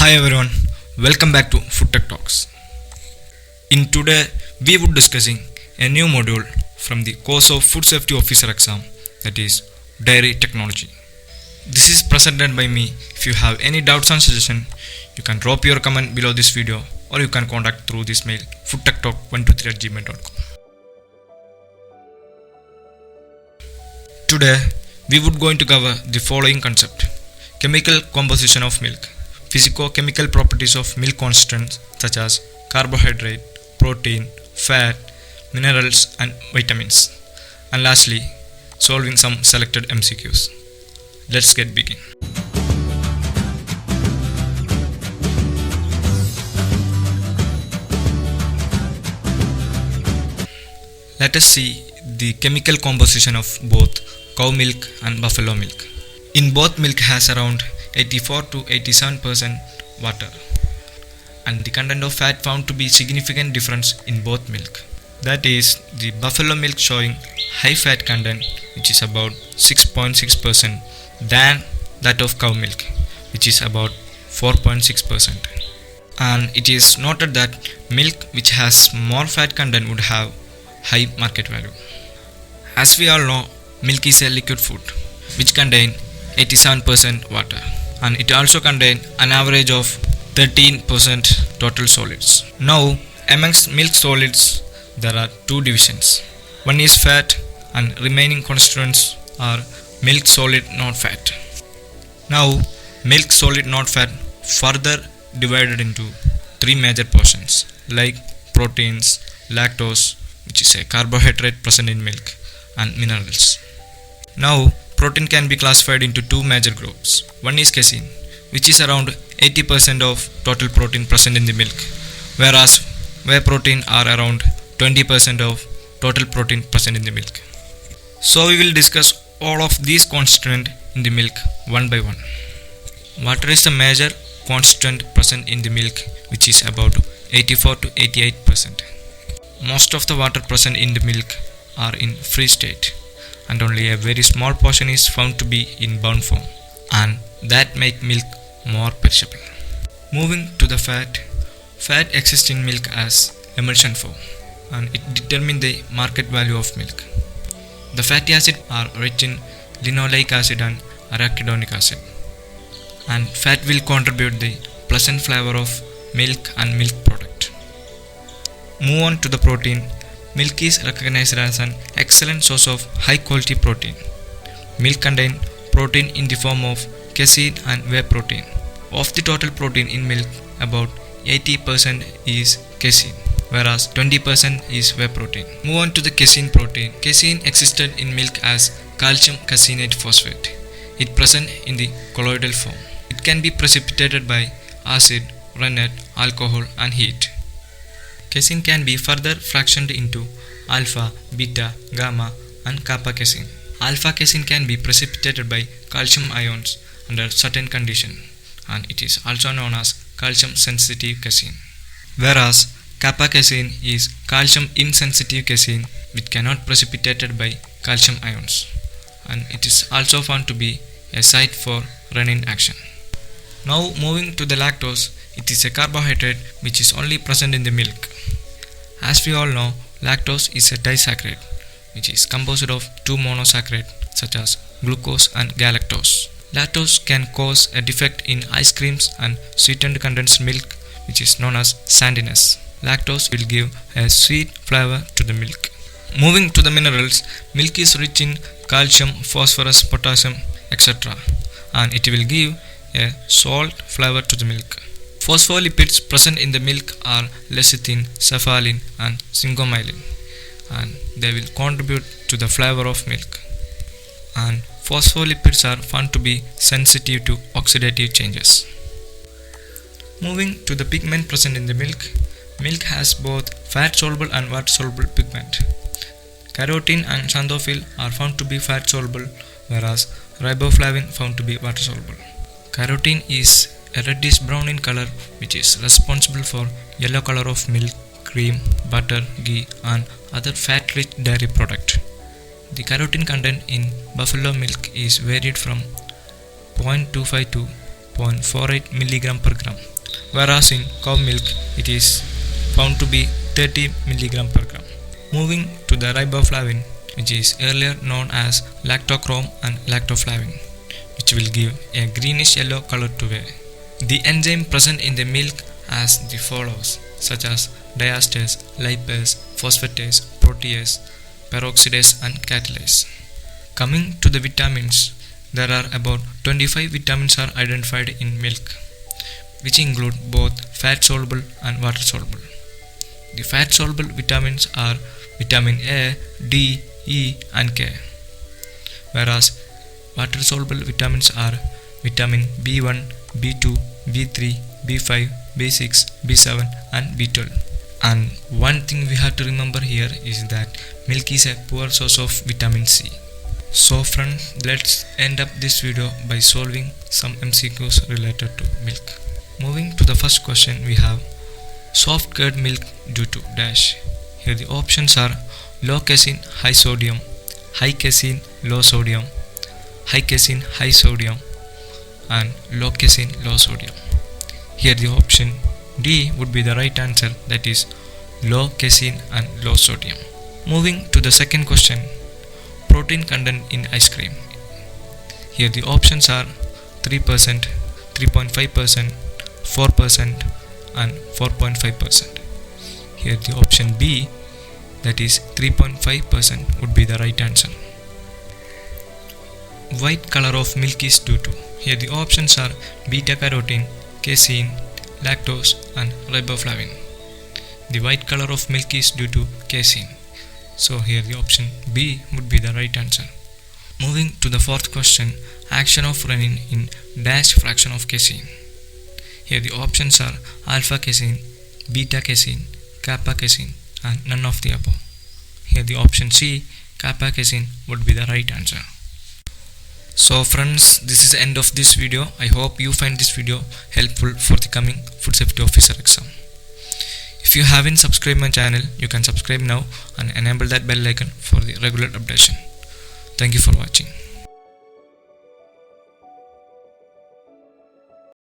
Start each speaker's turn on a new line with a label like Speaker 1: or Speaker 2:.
Speaker 1: Hi everyone, welcome back to Food Tech Talks. In today, we would discussing a new module from the course of Food Safety Officer exam, that is Dairy Technology. This is presented by me. If you have any doubts and suggestion, you can drop your comment below this video or you can contact through this mail foodtechtalk123@gmail.com. Today, we would going to cover the following concept: chemical composition of milk, physico-chemical properties of milk constituents such as carbohydrate, protein, fat, minerals and vitamins, and lastly solving some selected MCQs. Let's get begin. Let us see the chemical composition of both cow milk and buffalo milk. In both, milk has around 84 to 87% water, and the content of fat found to be significant difference in both milk. That is, the buffalo milk showing high fat content, which is about 6.6%, than that of cow milk, which is about 4.6%. And it is noted that milk which has more fat content would have high market value. As we all know, milk is a liquid food which contain 87% water, and it also contain an average of 13% total solids. Now, amongst milk solids, there are two divisions. One is fat, and remaining constituents are milk solid not fat. Now, milk solid not fat further divided into three major portions like proteins, lactose, which is a carbohydrate present in milk, and minerals. Now, protein can be classified into two major groups. One is casein, which is around 80% of total protein present in the milk, whereas whey protein are around 20% of total protein present in the milk. So we will discuss all of these constituents in the milk one by one. Water is the major constituent present in the milk, which is about 84 to 88%. Most of the water present in the milk are in free state, and only a very small portion is found to be in bound form, and that make milk more perishable. Moving to the fat, fat exists in milk as emulsion form, and it determines the market value of milk. The fatty acids are rich in linoleic acid and arachidonic acid, and fat will contribute the pleasant flavor of milk and milk product. Move on to the protein. Milk is recognized as an excellent source of high quality protein. Milk contains protein in the form of casein and whey protein. Of the total protein in milk, about 80% is casein, whereas 20% is whey protein. Move on to the casein protein. Casein existed in milk as calcium caseinate phosphate. It present in the colloidal form. It can be precipitated by acid, rennet, alcohol and heat. Casein can be further fractioned into alpha, beta, gamma and kappa casein. Alpha casein can be precipitated by calcium ions under certain conditions, and it is also known as calcium sensitive casein. Whereas kappa casein is calcium insensitive casein which cannot precipitated by calcium ions, and it is also found to be a site for renin action. Now moving to the lactose, it is a carbohydrate which is only present in the milk. As we all know, lactose is a disaccharide which is composed of two monosaccharides such as glucose and galactose. Lactose can cause a defect in ice creams and sweetened condensed milk, which is known as sandiness. Lactose will give a sweet flavor to the milk. Moving to the minerals, milk is rich in calcium, phosphorus, potassium, etc., and it will give a salt flavor to the milk. Phospholipids present in the milk are lecithin, cephalin and sphingomyelin, and they will contribute to the flavor of milk. And phospholipids are found to be sensitive to oxidative changes. Moving to the pigment present in the milk, milk has both fat soluble and water soluble pigment. Carotene and xanthophyll are found to be fat soluble, whereas riboflavin found to be water soluble. Carotene is a reddish brown in color, which is responsible for yellow color of milk, cream, butter, ghee and other fat rich dairy product. The carotene content in buffalo milk is varied from 0.25 to 0.48 mg per gram, whereas in cow milk it is found to be 30 mg per gram. Moving to the riboflavin, which is earlier known as lactochrome and lactoflavin, which will give a greenish yellow color to whey. The enzyme present in the milk as the follows, such as diastase, lipase, phosphatase, protease, peroxidase and catalase. Coming to the vitamins, there are about 25 vitamins are identified in milk, which include both fat soluble and water soluble. The fat soluble vitamins are vitamin A, D, E and K, whereas water soluble vitamins are vitamin B1, B2, B3, B5, B6, B7 and B12. And one thing we have to remember here is that milk is a poor source of vitamin C. So friends, let's end up this video by solving some MCQs related to milk. Moving to the first question, we have soft curd milk due to dash. Here the options are low casein, high sodium, high casein, low sodium, high casein, high sodium and low casein, low sodium. Here the option D would be the right answer, that is low casein and low sodium. Moving to the second question, protein content in ice cream. Here the options are 3%, 3.5%, 4% and 4.5%. Here the option B, that is 3.5%, would be the right answer. White color of milk is due to. Here the options are beta carotene, casein, lactose and riboflavin. The white color of milk is due to casein. So here the option B would be the right answer. Moving to the fourth question, action of renin in dash fraction of casein. Here the options are alpha casein, beta casein, kappa casein and none of the above. Here the option C, kappa casein, would be the right answer. So friends, this is the end of this video. I hope you find this video helpful for the coming food safety officer exam. If you haven't subscribed my channel, you can subscribe now and enable that bell icon for the regular updation. Thank you for watching.